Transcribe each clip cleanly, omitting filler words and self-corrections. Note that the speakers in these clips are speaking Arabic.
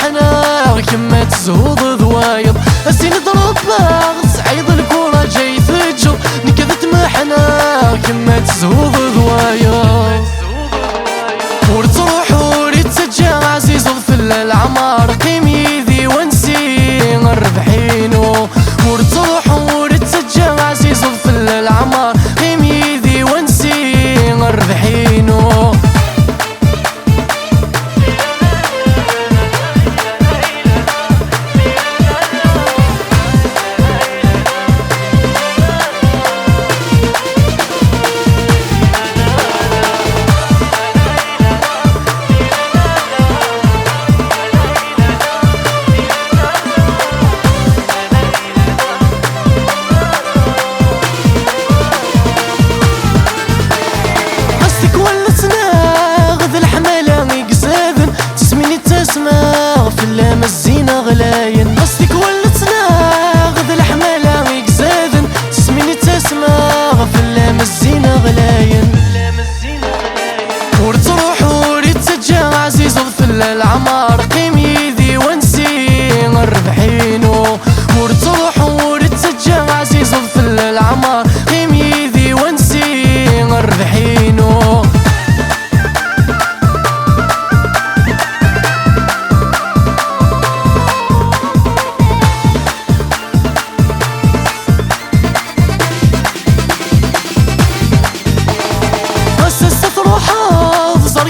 محنا كما تزهوض ضوايض السين ضرب باغ سعيد الكورة جاي تجر نكذت محنا كما تزهوض ضوايض ورتروح ورتسجى عزيز ضفل العمار قيم يدي ونسي الربحينو ورتروح ورتسجى عزيز ضفل العمار قيم يدي ونسي الربحينو الزينة غلاين قصدك ولتنا غذ الحمالة يقزاذن تسميني تسمى غفلام الزينة غلاين ورتروح ورتسجى عزيز ضفل العمار قيم يدي ونسي الربحينو ورتروح ورتسجى عزيز ضفل العمار قيم يدي ونسي الربحينو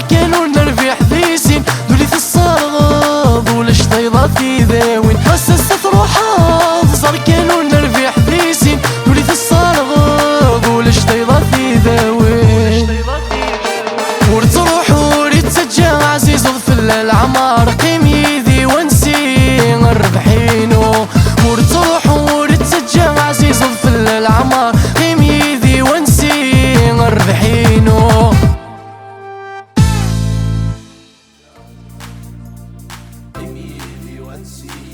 كانوا نرفي حديسين دولي في الصرغض ولاش طيضة في ذاوين حسست روحها صار كانوا نرفي حديسين دولي في الصرغض ولاش طيضة في ذاوين ورتروح ورتسجى عزيز ضفل العمار قيم يدي ونسي الربحينو ورتروح ورتسجى عزيز ضفل العمار قيم يدي ونسي الربحينو Immediately once